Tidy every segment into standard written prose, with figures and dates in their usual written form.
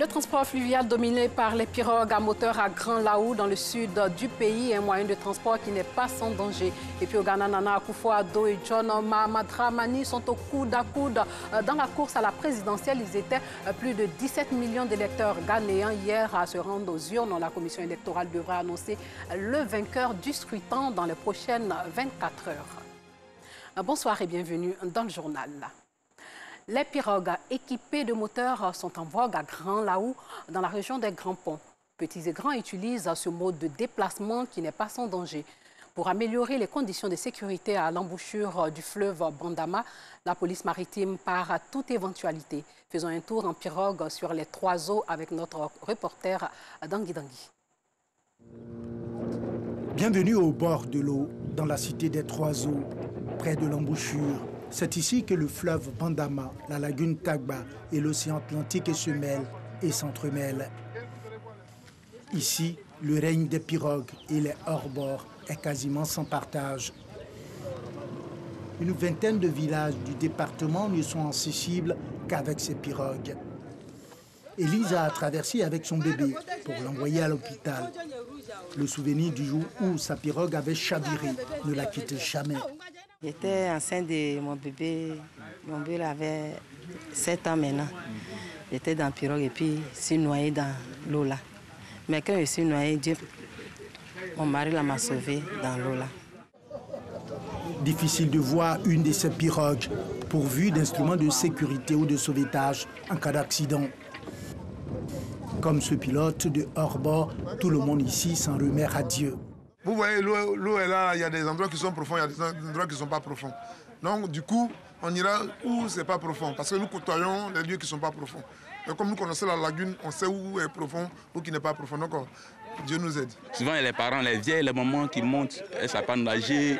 Le transport fluvial dominé par les pirogues à moteur à Grand Laou dans le sud du pays est un moyen de transport qui n'est pas sans danger. Et puis au Ghana, Nana Akufo-Addo et John Mahama Dramani sont au coude à coude dans la course à la présidentielle. Ils étaient plus de 17 millions d'électeurs ghanéens hier à se rendre aux urnes. La commission électorale devra annoncer le vainqueur du scrutin dans les prochaines 24 heures. Bonsoir et bienvenue dans le journal. Les pirogues équipées de moteurs sont en vogue à Grand Laou, dans la région des Grands Ponts. Petits et grands utilisent ce mode de déplacement qui n'est pas sans danger. Pour améliorer les conditions de sécurité à l'embouchure du fleuve Bandama, la police maritime part à toute éventualité. Faisons un tour en pirogue sur les trois eaux avec notre reporter Dangui Dangui. Bienvenue au bord de l'eau, dans la cité des Trois Eaux, près de l'embouchure. C'est ici que le fleuve Bandama, la lagune Tagba et l'océan Atlantique se mêlent et s'entremêlent. Ici, le règne des pirogues et les hors-bords est quasiment sans partage. Une vingtaine de villages du département ne sont accessibles qu'avec ces pirogues. Élise a traversé avec son bébé pour l'envoyer à l'hôpital. Le souvenir du jour où sa pirogue avait chaviré ne la quitte jamais. J'étais enceinte de mon bébé. Mon bébé avait 7 ans maintenant. J'étais dans la pirogue et puis je suis noyée dans l'eau là. Mais quand je suis noyée, mon mari m'a sauvée dans l'eau là. Difficile de voir une de ces pirogues pourvues d'instruments de sécurité ou de sauvetage en cas d'accident. Comme ce pilote de hors-bord, tout le monde ici s'en remet à Dieu. Vous voyez, l'eau est là, il y a des endroits qui sont profonds, il y a des endroits qui ne sont pas profonds. Donc, du coup, on ira où ce n'est pas profond, parce que nous côtoyons les lieux qui ne sont pas profonds. Et comme nous connaissons la lagune, on sait où est profond, où qui n'est pas profond. Donc, Dieu nous aide. Souvent, il y a les parents, les vieilles, les mamans qui montent, elles savent pas nager.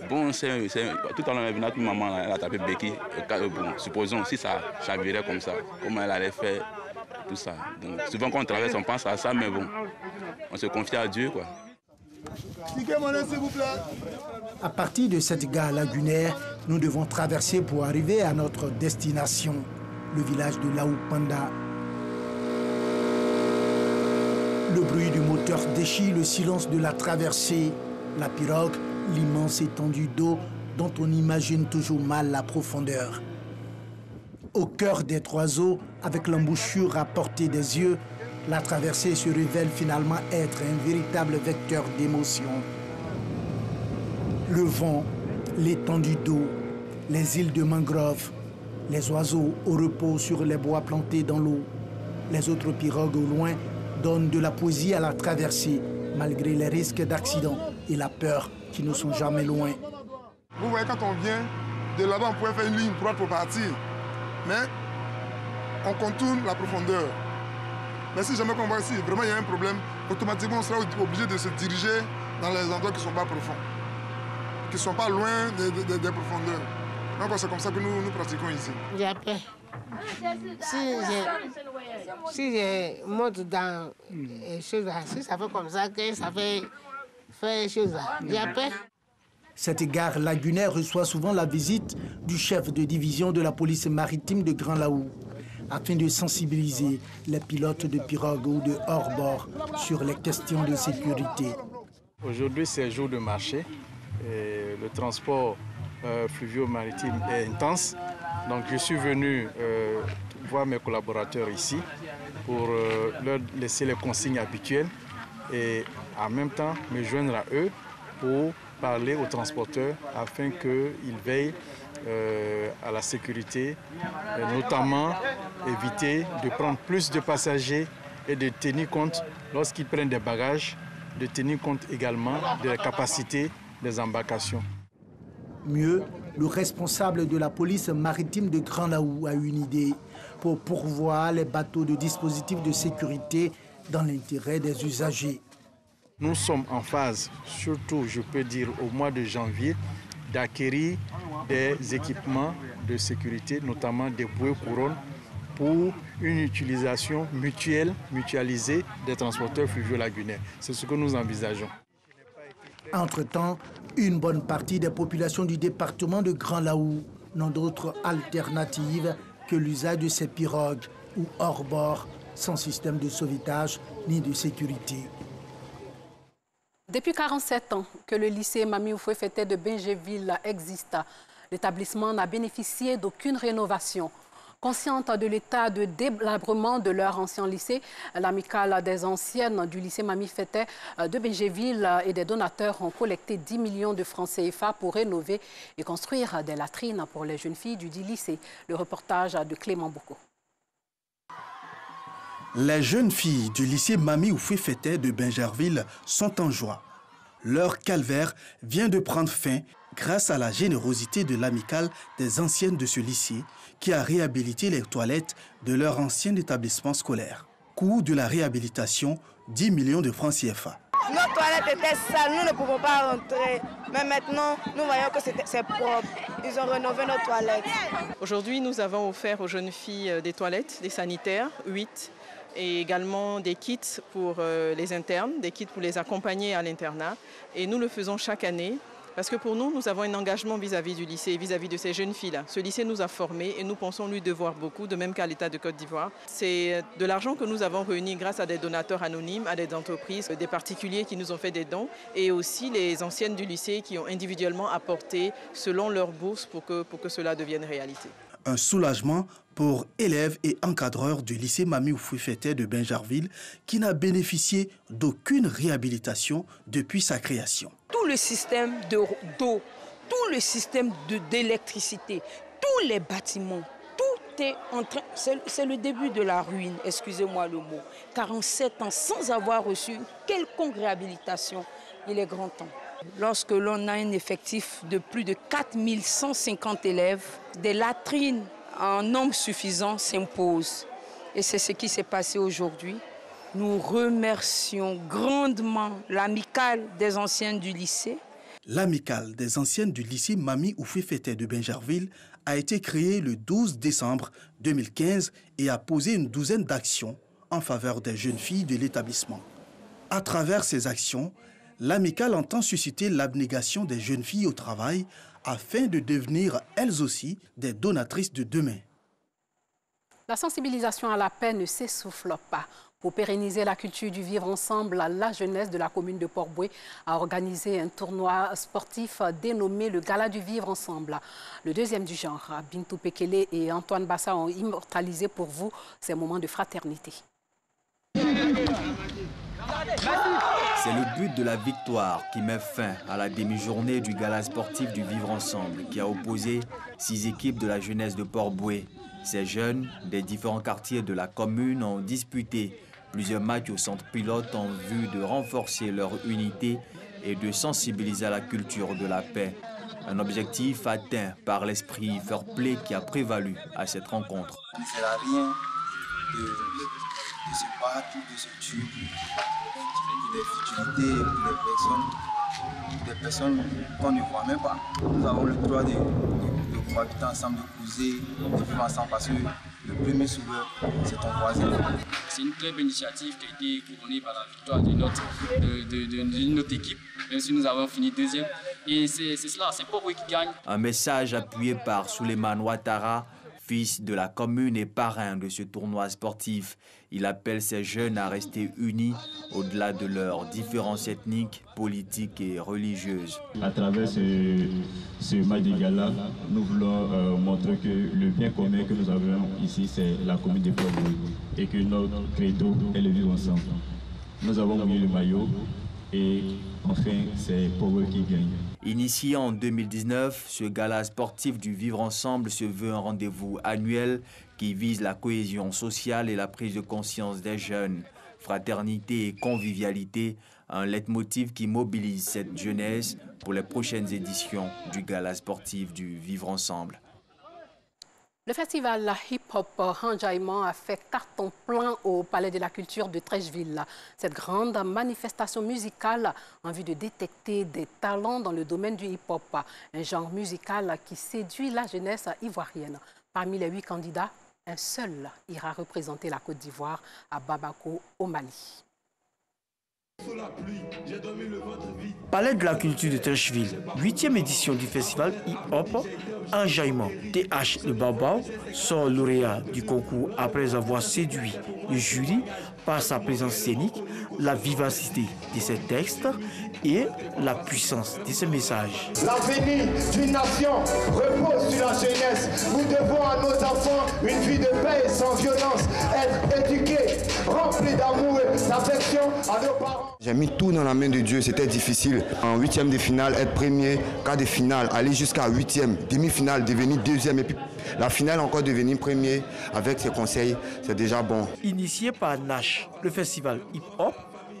Bon, tout à l'heure, notre maman, elle a tapé béquille. Bon, supposons, si ça chavirait comme ça, comment elle allait faire tout ça. Donc, souvent, quand on traverse, on pense à ça, mais bon, on se confie à Dieu, quoi. À partir de cette gare lagunaire, nous devons traverser pour arriver à notre destination, le village de Laou-Panda. Le bruit du moteur déchire le silence de la traversée. La pirogue, l'immense étendue d'eau dont on imagine toujours mal la profondeur. Au cœur des Trois Eaux, avec l'embouchure à portée des yeux, la traversée se révèle finalement être un véritable vecteur d'émotion. Le vent, l'étendue d'eau, les îles de mangrove, les oiseaux au repos sur les bois plantés dans l'eau, les autres pirogues au loin donnent de la poésie à la traversée, malgré les risques d'accident et la peur qui ne sont jamais loin. Vous voyez, quand on vient de là-bas, on pourrait faire une ligne droite pour partir, mais on contourne la profondeur. Mais si jamais on voit ici, vraiment il y a un problème, automatiquement on sera obligé de se diriger dans les endroits qui ne sont pas profonds, qui ne sont pas loin des profondeurs. Donc c'est comme ça que nous pratiquons ici. J'ai peur. Si je monte dans les choses là, si ça fait comme ça, que ça fait faire les choses là, j'ai peur. Cette gare lagunaire reçoit souvent la visite du chef de division de la police maritime de Grand Laou, afin de sensibiliser les pilotes de pirogues ou de hors-bord sur les questions de sécurité. Aujourd'hui, c'est jour de marché. Et le transport fluvio-maritime est intense. Donc, je suis venu voir mes collaborateurs ici pour leur laisser les consignes habituelles et en même temps me joindre à eux pour parler aux transporteurs afin qu'ils veillent à la sécurité, notamment éviter de prendre plus de passagers et de tenir compte, lorsqu'ils prennent des bagages, de tenir compte également de la capacité des embarcations. Mieux, le responsable de la police maritime de Grand Laou a une idée pour pourvoir les bateaux de dispositifs de sécurité dans l'intérêt des usagers. Nous sommes en phase, surtout je peux dire au mois de janvier, d'acquérir des équipements de sécurité, notamment des bouées couronnes, pour une utilisation mutualisée des transporteurs fluvio-lagunaires. C'est ce que nous envisageons. Entre-temps, une bonne partie des populations du département de Grand Laou n'ont d'autre alternative que l'usage de ces pirogues ou hors-bord sans système de sauvetage ni de sécurité. Depuis 47 ans que le lycée Mami Oufoué-Fété de Bingerville existe, l'établissement n'a bénéficié d'aucune rénovation. Consciente de l'état de délabrement de leur ancien lycée, l'amicale des anciennes du lycée Mami Fété de Bingerville et des donateurs ont collecté 10 millions de francs CFA pour rénover et construire des latrines pour les jeunes filles du dit lycée. Le reportage de Clément Boucaud. Les jeunes filles du lycée Mami Oufoué-Fété de Bingerville sont en joie. Leur calvaire vient de prendre fin grâce à la générosité de l'amicale des anciennes de ce lycée qui a réhabilité les toilettes de leur ancien établissement scolaire. Coût de la réhabilitation, 10 millions de francs CFA. Nos toilettes étaient sales, nous ne pouvons pas rentrer. Mais maintenant, nous voyons que c'est propre. Ils ont rénové nos toilettes. Aujourd'hui, nous avons offert aux jeunes filles des toilettes, des sanitaires, 8, et également des kits pour les internes, des kits pour les accompagner à l'internat. Et nous le faisons chaque année. Parce que pour nous, nous avons un engagement vis-à-vis du lycée et vis-à-vis de ces jeunes filles-là. Ce lycée nous a formés et nous pensons lui devoir beaucoup, de même qu'à l'État de Côte d'Ivoire. C'est de l'argent que nous avons réuni grâce à des donateurs anonymes, à des entreprises, des particuliers qui nous ont fait des dons et aussi les anciennes du lycée qui ont individuellement apporté selon leur bourse pour que cela devienne réalité. Un soulagement pour élèves et encadreurs du lycée Mami Oufoué-Fété de Bingerville qui n'a bénéficié d'aucune réhabilitation depuis sa création. Tout le système d'eau, tout le système d'électricité, tous les bâtiments, tout est en train... C'est le début de la ruine, excusez-moi le mot. 47 ans sans avoir reçu une quelconque réhabilitation, il est grand temps. Lorsque l'on a un effectif de plus de 4150 élèves, des latrines en nombre suffisant s'imposent. Et c'est ce qui s'est passé aujourd'hui. Nous remercions grandement l'amicale des anciennes du lycée. L'amicale des anciennes du lycée Mami Oufoué-Fété de Bingerville a été créée le 12 décembre 2015 et a posé une douzaine d'actions en faveur des jeunes filles de l'établissement. À travers ces actions, l'amicale entend susciter l'abnégation des jeunes filles au travail afin de devenir elles aussi des donatrices de demain. La sensibilisation à la paix ne s'essouffle pas. Pour pérenniser la culture du vivre ensemble, la jeunesse de la commune de Port-Boué a organisé un tournoi sportif dénommé le Gala du Vivre Ensemble. Le deuxième du genre, Bintou Pekele et Antoine Bassa ont immortalisé pour vous ces moments de fraternité. C'est le but de la victoire qui met fin à la demi-journée du gala sportif du Vivre Ensemble qui a opposé 6 équipes de la jeunesse de Port-Boué. Ces jeunes des différents quartiers de la commune ont disputé plusieurs matchs au centre pilote en vue de renforcer leur unité et de sensibiliser à la culture de la paix. Un objectif atteint par l'esprit fair play qui a prévalu à cette rencontre. Il ne sert à rien de se battre, de se tuer. Des futilités pour des personnes qu'on ne voit même pas. Nous avons le droit de cohabiter ensemble, de causer, de vivre ensemble parce que le premier sauveur, c'est ton voisin. C'est une très bonne initiative qui a été couronnée par la victoire de notre équipe, même si nous avons fini deuxième. Et c'est cela, c'est Port-Boué qui gagne. Un message appuyé par Souleymane Ouattara, fils de la commune et parrain de ce tournoi sportif. Il appelle ces jeunes à rester unis au-delà de leurs différences ethniques, politiques et religieuses. À travers ce match de gala, nous voulons montrer que le bien commun que nous avons ici, c'est la commune de Port-Boué et que notre credo est le vivre ensemble. Nous avons mouillé le maillot et enfin, c'est Port-Boué qui gagne. Initié en 2019, ce gala sportif du Vivre Ensemble se veut un rendez-vous annuel qui vise la cohésion sociale et la prise de conscience des jeunes. Fraternité et convivialité, un leitmotiv qui mobilise cette jeunesse pour les prochaines éditions du gala sportif du Vivre Ensemble. Le festival hip-hop Enjaillement a fait carton plein au Palais de la Culture de Trècheville. Cette grande manifestation musicale en vue de détecter des talents dans le domaine du hip-hop, un genre musical qui séduit la jeunesse ivoirienne. Parmi les 8 candidats, un seul ira représenter la Côte d'Ivoire à Bamako, au Mali. Palais de la culture de Trècheville, 8e édition du festival hip-hop, Enjaillement. TH Le Baobab sort lauréat du concours après avoir séduit le jury par sa présence scénique, la vivacité de ses textes et la puissance de ses messages. L'avenir d'une nation repose sur la jeunesse. Nous devons à nos enfants une vie de paix et sans violence, être éduqués, remplis d'amour et d'affection à nos parents. J'ai mis tout dans la main de Dieu, c'était difficile. En 8e de finale, être premier, quart de finale, aller jusqu'à 8e, demi-finale, devenir 2e et puis la finale encore devenir premier avec ses conseils, c'est déjà bon. Initié par Nash, le festival hip-hop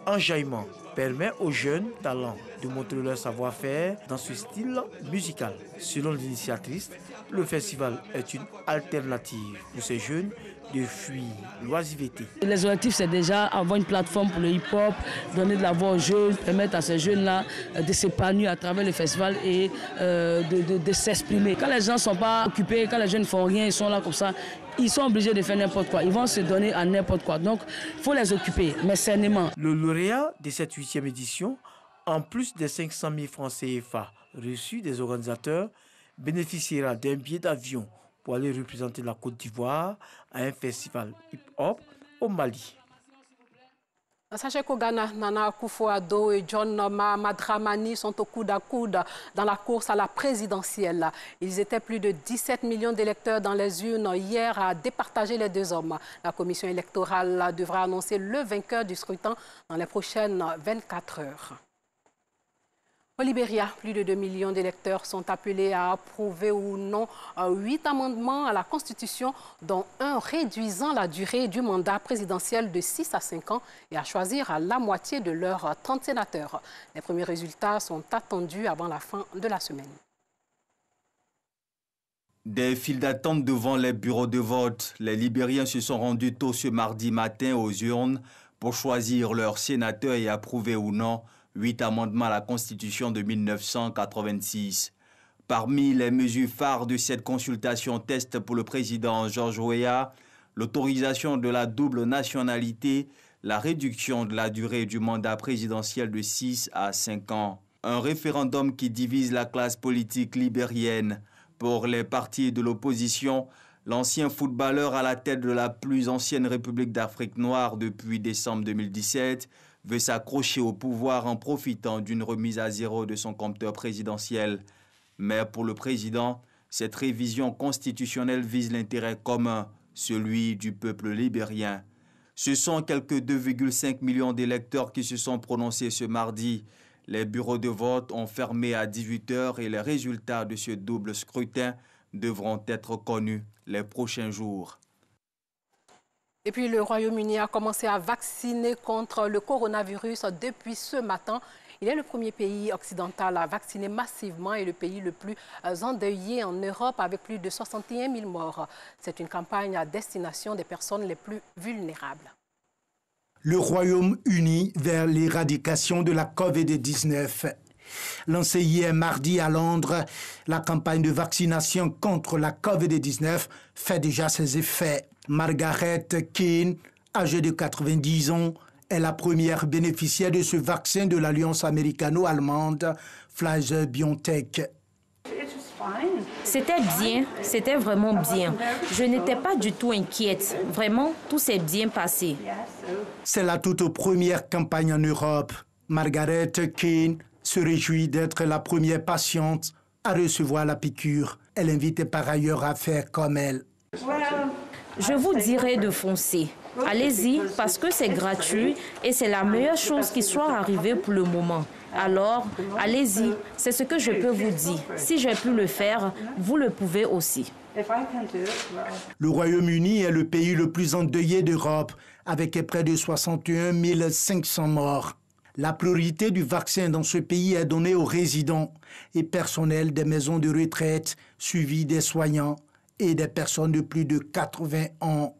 Enjaillement permet aux jeunes talents de montrer leur savoir-faire dans ce style musical. Selon l'initiatrice, le festival est une alternative pour ces jeunes de fuir l'oisiveté. Les objectifs, c'est déjà avoir une plateforme pour le hip-hop, donner de la voix aux jeunes, permettre à ces jeunes-là de s'épanouir à travers le festival et de s'exprimer. Quand les gens ne sont pas occupés, quand les jeunes ne font rien, ils sont là comme ça, ils sont obligés de faire n'importe quoi. Ils vont se donner à n'importe quoi. Donc, il faut les occuper, mais sainement. Le lauréat de cette 8e édition, en plus des 500 000 francs CFA reçus des organisateurs, bénéficiera d'un billet d'avion pour aller représenter la Côte d'Ivoire à un festival hip-hop au Mali. Sachez qu'au Ghana, Nana Akufo-Addo et John Mahama Dramani sont au coude à coude dans la course à la présidentielle. Ils étaient plus de 17 millions d'électeurs dans les urnes hier à départager les deux hommes. La commission électorale devra annoncer le vainqueur du scrutin dans les prochaines 24 heures. Au Libéria, plus de 2 millions d'électeurs sont appelés à approuver ou non 8 amendements à la Constitution, dont un réduisant la durée du mandat présidentiel de 6 à 5 ans et à choisir la moitié de leurs 30 sénateurs. Les premiers résultats sont attendus avant la fin de la semaine. Des files d'attente devant les bureaux de vote. Les Libériens se sont rendus tôt ce mardi matin aux urnes pour choisir leurs sénateurs et approuver ou non 8 amendements à la Constitution de 1986. Parmi les mesures phares de cette consultation test pour le président George Weah, l'autorisation de la double nationalité, la réduction de la durée du mandat présidentiel de 6 à 5 ans. Un référendum qui divise la classe politique libérienne. Pour les partis de l'opposition, l'ancien footballeur à la tête de la plus ancienne République d'Afrique noire depuis décembre 2017 veut s'accrocher au pouvoir en profitant d'une remise à zéro de son compteur présidentiel. Mais pour le président, cette révision constitutionnelle vise l'intérêt commun, celui du peuple libérien. Ce sont quelques 2,5 millions d'électeurs qui se sont prononcés ce mardi. Les bureaux de vote ont fermé à 18 h et les résultats de ce double scrutin devront être connus les prochains jours. Et puis le Royaume-Uni a commencé à vacciner contre le coronavirus depuis ce matin. Il est le premier pays occidental à vacciner massivement et le pays le plus endeuillé en Europe avec plus de 61 000 morts. C'est une campagne à destination des personnes les plus vulnérables. Le Royaume-Uni vers l'éradication de la COVID-19. Lancée hier mardi à Londres, la campagne de vaccination contre la COVID-19 fait déjà ses effets. Margaret Keane, âgée de 90 ans, est la première bénéficiaire de ce vaccin de l'alliance américano-allemande Pfizer-BioNTech. C'était bien, c'était vraiment bien. Je n'étais pas du tout inquiète. Vraiment, tout s'est bien passé. C'est la toute première campagne en Europe. Margaret Keane se réjouit d'être la première patiente à recevoir la piqûre. Elle invite par ailleurs à faire comme elle. Je vous dirais de foncer. Allez-y parce que c'est gratuit et c'est la meilleure chose qui soit arrivée pour le moment. Alors, allez-y, c'est ce que je peux vous dire. Si j'ai pu le faire, vous le pouvez aussi. Le Royaume-Uni est le pays le plus endeuillé d'Europe, avec près de 61 500 morts. La priorité du vaccin dans ce pays est donnée aux résidents et personnels des maisons de retraite, suivis des soignants et des personnes de plus de 80 ans.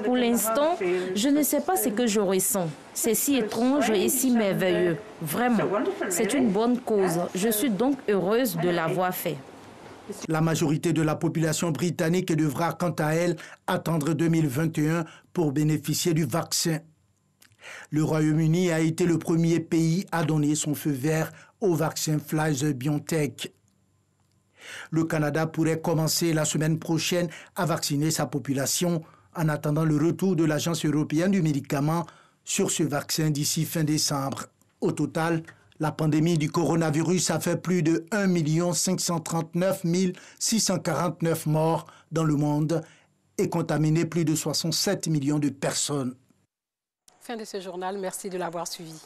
Pour l'instant, je ne sais pas ce que je ressens. C'est si étrange et si merveilleux. Vraiment, c'est une bonne cause. Je suis donc heureuse de l'avoir fait. La majorité de la population britannique devra, quant à elle, attendre 2021 pour bénéficier du vaccin. Le Royaume-Uni a été le premier pays à donner son feu vert au vaccin Pfizer-BioNTech. Le Canada pourrait commencer la semaine prochaine à vacciner sa population en attendant le retour de l'Agence européenne du médicament sur ce vaccin d'ici fin décembre. Au total, la pandémie du coronavirus a fait plus de 1 539 649 morts dans le monde et contaminé plus de 67 millions de personnes. Fin de ce journal, merci de l'avoir suivi.